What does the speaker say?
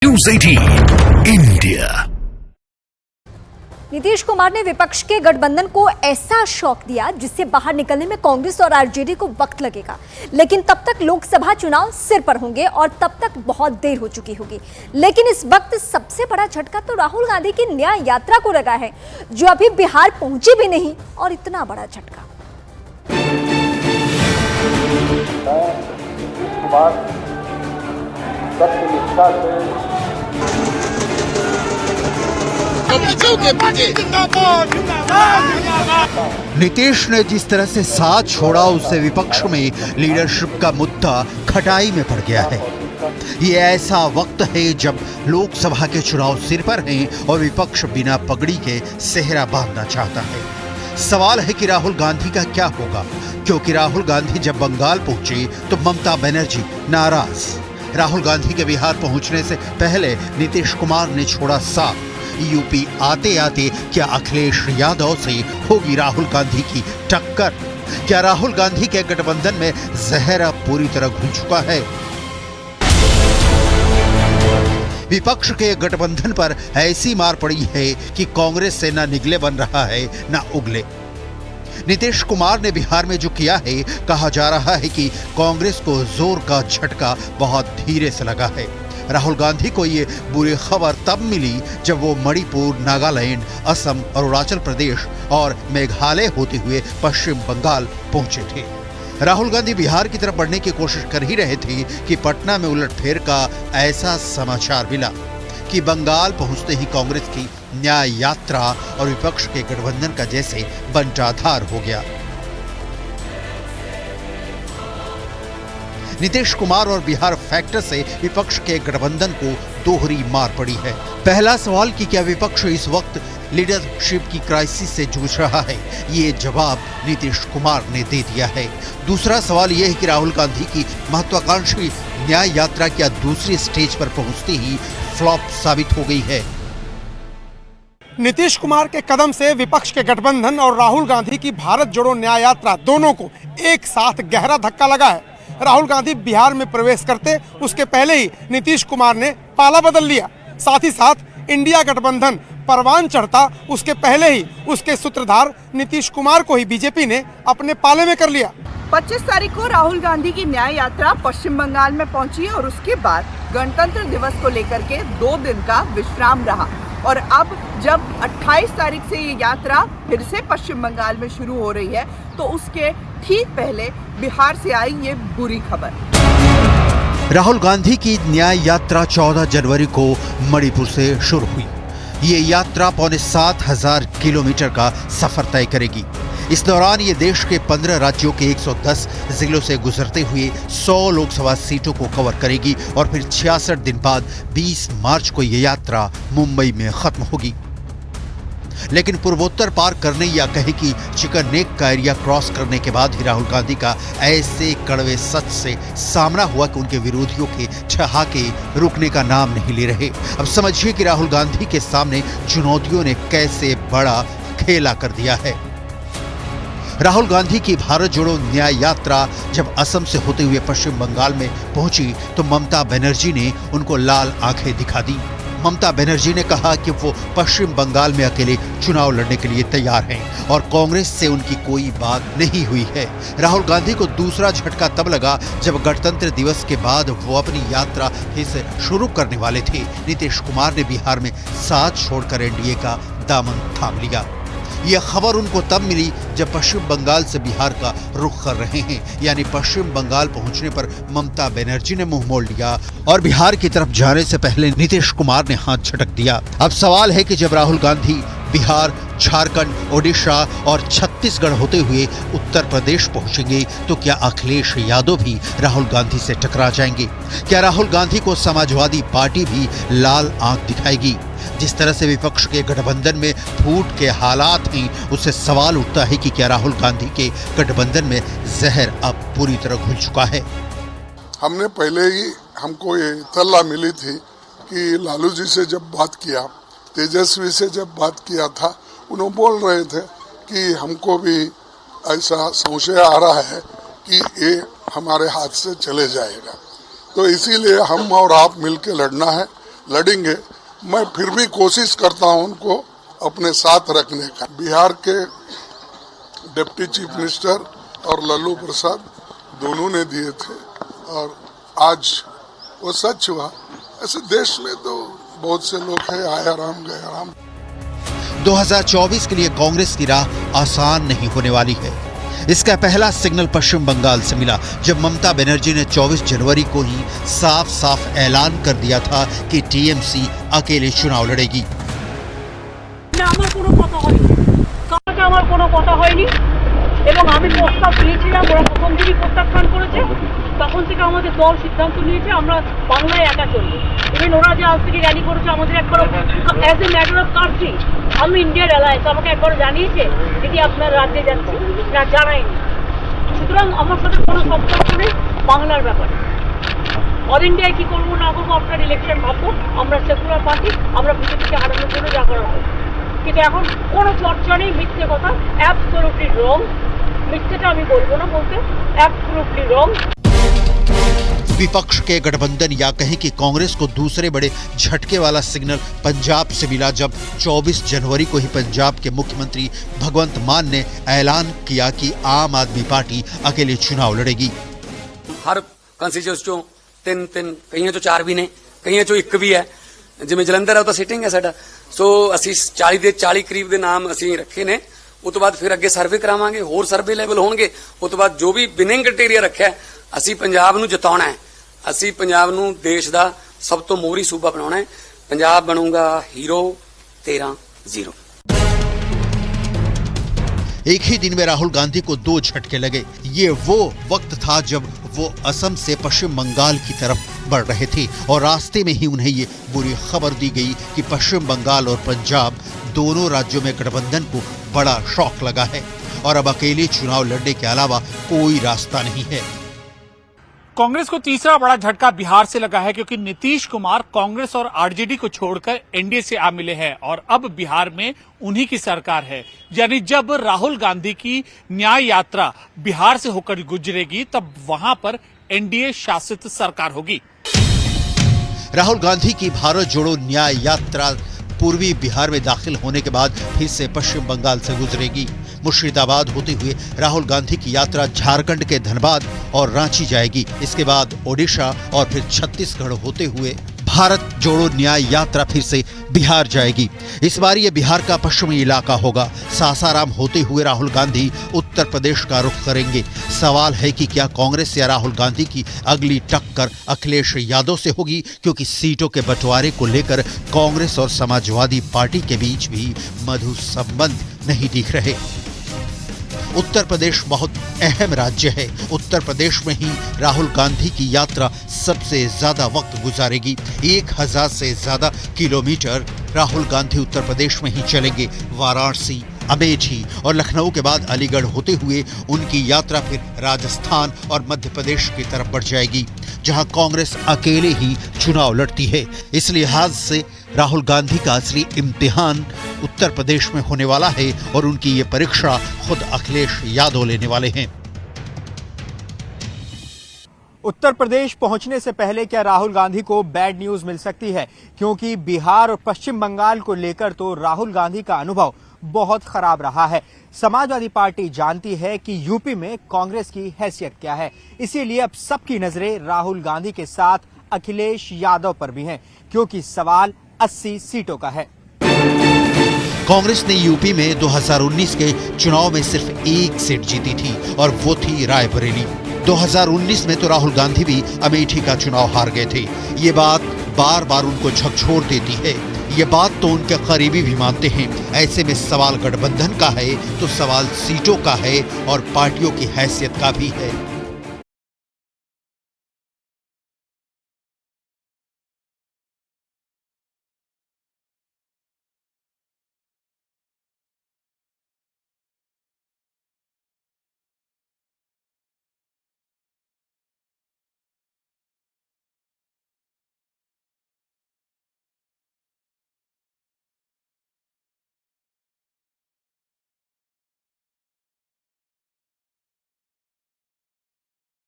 News 18 India. Nitish Kumar ने विपक्ष के गठबंधन को ऐसा शॉक दिया जिससे बाहर निकलने में कांग्रेस और आरजेडी को वक्त लगेगा, लेकिन तब तक लोकसभा चुनाव सिर पर होंगे और तब तक बहुत देर हो चुकी होगी। लेकिन इस वक्त सबसे बड़ा झटका तो राहुल गांधी की न्याय यात्रा को लगा है, जो अभी बिहार पहुंची भी नहीं, और इतना बड़ा झटका। नीतीश ने जिस तरह से साथ छोड़ा, उससे विपक्ष में लीडरशिप का मुद्दा खटाई में पड़ गया है। ये ऐसा वक्त है जब लोकसभा के चुनाव सिर पर हैं और विपक्ष बिना पगड़ी के सेहरा बांधना चाहता है। सवाल है कि राहुल गांधी का क्या होगा, क्योंकि राहुल गांधी जब बंगाल पहुंचे तो ममता बनर्जी नाराज। राहुल गांधी के बिहार पहुंचने से पहले नीतीश कुमार ने छोड़ा साथ। यूपी आते आते क्या अखिलेश यादव से होगी राहुल गांधी की टक्कर? क्या राहुल गांधी के गठबंधन में जहर अब पूरी तरह घुल चुका है? विपक्ष के गठबंधन पर ऐसी मार पड़ी है कि कांग्रेस से न निगले बन रहा है न उगले। नीतीश कुमार ने बिहार में जो किया है, कहा जा रहा है कि कांग्रेस को जोर का झटका बहुत धीरे से लगा है। राहुल गांधी को ये बुरी खबर तब मिली जब वो मणिपुर, नागालैंड, असम, अरुणाचल प्रदेश और मेघालय होते हुए पश्चिम बंगाल पहुंचे थे। राहुल गांधी बिहार की तरफ बढ़ने की कोशिश कर ही रहे थे कि पटना में उलटफेर का ऐसा समाचार मिला कि बंगाल पहुंचते ही कांग्रेस की न्याय यात्रा और विपक्ष के गठबंधन का जैसे बंटाधार हो गया। नीतीश कुमार और बिहार फैक्टर से विपक्ष के गठबंधन को दोहरी मार पड़ी है। पहला सवाल कि क्या विपक्ष इस वक्त लीडरशिप की क्राइसिस से जूझ रहा है, ये जवाब नीतीश कुमार ने दे दिया है। दूसरा सवाल यह है कि राहुल गांधी की महत्वाकांक्षी न्याय यात्रा क्या दूसरी स्टेज पर पहुंचते ही फ्लॉप साबित हो गई है? नीतीश कुमार के कदम से विपक्ष के गठबंधन और राहुल गांधी की भारत जोड़ो न्याय यात्रा दोनों को एक साथ गहरा धक्का लगा है। राहुल गांधी बिहार में प्रवेश करते उसके पहले ही नीतीश कुमार ने पाला बदल लिया। साथ ही साथ इंडिया गठबंधन परवान चढ़ता उसके पहले ही उसके सूत्रधार नीतीश कुमार को ही बीजेपी ने अपने पाले में कर लिया। 25 तारीख को राहुल गांधी की न्याय यात्रा पश्चिम बंगाल में पहुंची और उसके बाद गणतंत्र दिवस को लेकर के 2 दिन का विश्राम रहा, और अब जब 28 तारीख से ये यात्रा फिर से पश्चिम बंगाल में शुरू हो रही है, तो उसके ठीक पहले बिहार से आई ये बुरी खबर। राहुल गांधी की न्याय यात्रा 14 जनवरी को मणिपुर से शुरू हुई। ये यात्रा पौने 7,000 किलोमीटर का सफर तय करेगी। इस दौरान ये देश के 15 राज्यों के 110 जिलों से गुजरते हुए 100 लोकसभा सीटों को कवर करेगी और फिर 66 दिन बाद 20 मार्च को ये यात्रा मुंबई में खत्म होगी। लेकिन पूर्वोत्तर पार करने या कहे कि चिकन नेक का एरिया क्रॉस करने के बाद ही राहुल गांधी का ऐसे कड़वे सच से सामना हुआ कि उनके विरोधियों के ठहाके रुकने का नाम नहीं ले रहे। अब समझिए कि राहुल गांधी के सामने चुनौतियों ने कैसे बड़ा खेला कर दिया है। राहुल गांधी की भारत जोड़ो न्याय यात्रा जब असम से होते हुए पश्चिम बंगाल में पहुंची तो ममता बनर्जी ने उनको लाल आंखें दिखा दी। ममता बनर्जी ने कहा कि वो पश्चिम बंगाल में अकेले चुनाव लड़ने के लिए तैयार हैं और कांग्रेस से उनकी कोई बात नहीं हुई है। राहुल गांधी को दूसरा झटका तब लगा जब गणतंत्र दिवस के बाद वो अपनी यात्रा फिर से शुरू करने वाले थे। नीतीश कुमार ने बिहार में साथ छोड़कर एनडीए का दामन थाम लिया। यह खबर उनको तब मिली जब पश्चिम बंगाल से बिहार का रुख कर रहे हैं, यानी पश्चिम बंगाल पहुंचने पर ममता बनर्जी ने मुंह मोड़ लिया और बिहार की तरफ जाने से पहले नीतीश कुमार ने हाथ झटक दिया। अब सवाल है कि जब राहुल गांधी बिहार, झारखंड, ओडिशा और छत्तीसगढ़ होते हुए उत्तर प्रदेश पहुंचेंगे तो क्या अखिलेश यादव भी राहुल गांधी से टकरा जाएंगे? क्या राहुल गांधी को समाजवादी पार्टी भी लाल आंख दिखाएगी? जिस तरह से विपक्ष के गठबंधन में फूट के हालात हैं, उससे सवाल उठता है कि क्या राहुल गांधी के गठबंधन में जहर अब पूरी तरह घुल चुका है? हमने पहले ही हमको ये इत्तला मिली थी कि लालू जी से जब बात किया, तेजस्वी से जब बात किया था, उन्होंने बोल रहे थे कि हमको भी ऐसा संशय आ रहा है कि ये हमारे हाथ से चले जाएगा। तो इसीलिए हम और आप मिलकर लड़ना है लड़ेंगे। मैं फिर भी कोशिश करता हूं उनको अपने साथ रखने का। बिहार के डिप्टी चीफ मिनिस्टर और लल्लू प्रसाद दोनों ने दिए थे और आज वो सच हुआ। ऐसे देश में तो बहुत से लोग हैं, आया राम गया राम। 2024 के लिए कांग्रेस की राह आसान नहीं होने वाली है। इसका पहला सिग्नल पश्चिम बंगाल से मिला, जब ममता बनर्जी ने 24 जनवरी को ही साफ साफ ऐलान कर दिया था कि टीएमसी अकेले चुनाव लड़ेगी। আমার কোনো কথা হয়নি এবং আমি প্রস্তাব দিয়েছিলাম, ওরা প্রথম দিনই প্রত্যাখ্যান করেছে। তখন থেকে আমাদের দল সিদ্ধান্ত নিয়েছে আমরা বাংলায় একা চলবো। ইভেন ওরা যে আজ থেকে র্যালি করেছে, আমাদের একবার as a matter of country আমি ইন্ডিয়ার অ্যালায়েন্স আমাকে একবার জানিয়েছে দিদি আপনার রাজ্যে যাচ্ছি, না জানায়নি। সুতরাং আমার সাথে কোনো সম্পর্ক নেই বাংলার ব্যাপারে। অল ইন্ডিয়ায় কী করবো না করবো আপনার ইলেকশন ভাববো। আমরা সেকুলার পার্টি, আমরা বিজেপিকে হারানোর জন্য যা করা হবে। কিন্তু এখন কোনো চর্চা নেই, মিথ্যে কথা, অ্যাবসলিউটলি রং। মিথ্যেটা আমি বলবো না, বলতে অ্যাবসলিউটলি রং। विपक्ष के गठबंधन या कहें कि कांग्रेस को दूसरे बड़े झटके वाला सिग्नल पंजाब से मिला, जब 24 जनवरी को ही पंजाब के मुख्यमंत्री भगवंत मान ने ऐलान किया कि आम आदमी पार्टी अकेले चुनाव लड़ेगी। हर कंस्टिट्यूएंसी चों तीन कईयां चों 4 भी ने, कईयां चों 1 भी है। जिवें जलंधर है, तो सिटिंग है साडा। सो असीं 40 करीब दे नाम असीं रखे ने। उस तो बाद फिर अगे सर्वे करावांगे, होर सर्वे लेवल होणगे। उस तो बाद जो भी विनिंग क्राइटेरिया रखिया, असीं पंजाब नूं जिताउणा है। असीं पंजाब नूं देश दा सब तो मोहरी सूबा बनाउणा है। पंजाब बनूंगा हीरो 13-0। एक ही दिन में राहुल गांधी को 2 झटके लगे। ये वो वक्त था जब वो असम से पश्चिम बंगाल की तरफ बढ़ रहे थे और रास्ते में ही उन्हें ये बुरी खबर दी गई कि पश्चिम बंगाल और पंजाब दोनों राज्यों में गठबंधन को बड़ा शॉक लगा है और अब अकेले चुनाव लड़ने के अलावा कोई रास्ता नहीं है। कांग्रेस को तीसरा बड़ा झटका बिहार से लगा है, क्योंकि नीतीश कुमार कांग्रेस और आरजेडी को छोड़कर एनडीए से आ मिले हैं और अब बिहार में उन्हीं की सरकार है। यानी जब राहुल गांधी की न्याय यात्रा बिहार से होकर गुजरेगी, तब वहां पर एनडीए शासित सरकार होगी। राहुल गांधी की भारत जोड़ो न्याय यात्रा पूर्वी बिहार में दाखिल होने के बाद फिर से पश्चिम बंगाल से गुजरेगी। मुर्शिदाबाद होते हुए राहुल गांधी की यात्रा झारखंड के धनबाद और रांची जाएगी। इसके बाद ओडिशा और फिर छत्तीसगढ़ होते हुए भारत जोड़ो न्याय यात्रा फिर से बिहार जाएगी। इस बार ये बिहार का पश्चिमी इलाका होगा। सासाराम होते हुए राहुल गांधी उत्तर प्रदेश का रुख करेंगे। सवाल है कि क्या कांग्रेस या राहुल गांधी की अगली टक्कर अखिलेश यादव से होगी, क्योंकि सीटों के बंटवारे को लेकर कांग्रेस और समाजवादी पार्टी के बीच भी मधुर संबंध नहीं दिख रहे। उत्तर प्रदेश बहुत अहम राज्य है। उत्तर प्रदेश में ही राहुल गांधी की यात्रा सबसे ज्यादा वक्त गुजारेगी। 1000 से ज्यादा किलोमीटर राहुल गांधी उत्तर प्रदेश में ही चलेंगे। वाराणसी, अमेठी और लखनऊ के बाद अलीगढ़ होते हुए उनकी यात्रा फिर राजस्थान और मध्य प्रदेश की तरफ बढ़ जाएगी, जहां कांग्रेस अकेले ही चुनाव लड़ती है। इस लिहाज से राहुल गांधी का असली इम्तिहान उत्तर प्रदेश में होने वाला है और उनकी ये परीक्षा खुद अखिलेश यादव लेने वाले हैं। उत्तर प्रदेश पहुंचने से पहले क्या राहुल गांधी को बैड न्यूज मिल सकती है? क्योंकि बिहार और पश्चिम बंगाल को लेकर तो राहुल गांधी का अनुभव बहुत खराब रहा है। समाजवादी पार्टी जानती है कि यूपी में कांग्रेस की हैसियत क्या है, इसीलिए अब सबकी नजरें राहुल गांधी के साथ अखिलेश यादव पर भी हैं, क्योंकि सवाल 80 सीटों का है। कांग्रेस ने यूपी में 2019 के चुनाव में सिर्फ 1 सीट जीती थी और वो थी रायबरेली। 2019 में तो राहुल गांधी भी अमेठी का चुनाव हार गए थे। ये बात बार बार उनको झकझोर देती है। ये बात तो उनके करीबी भी मानते हैं। ऐसे में सवाल गठबंधन का है तो सवाल सीटों का है और पार्टियों की हैसियत का भी है।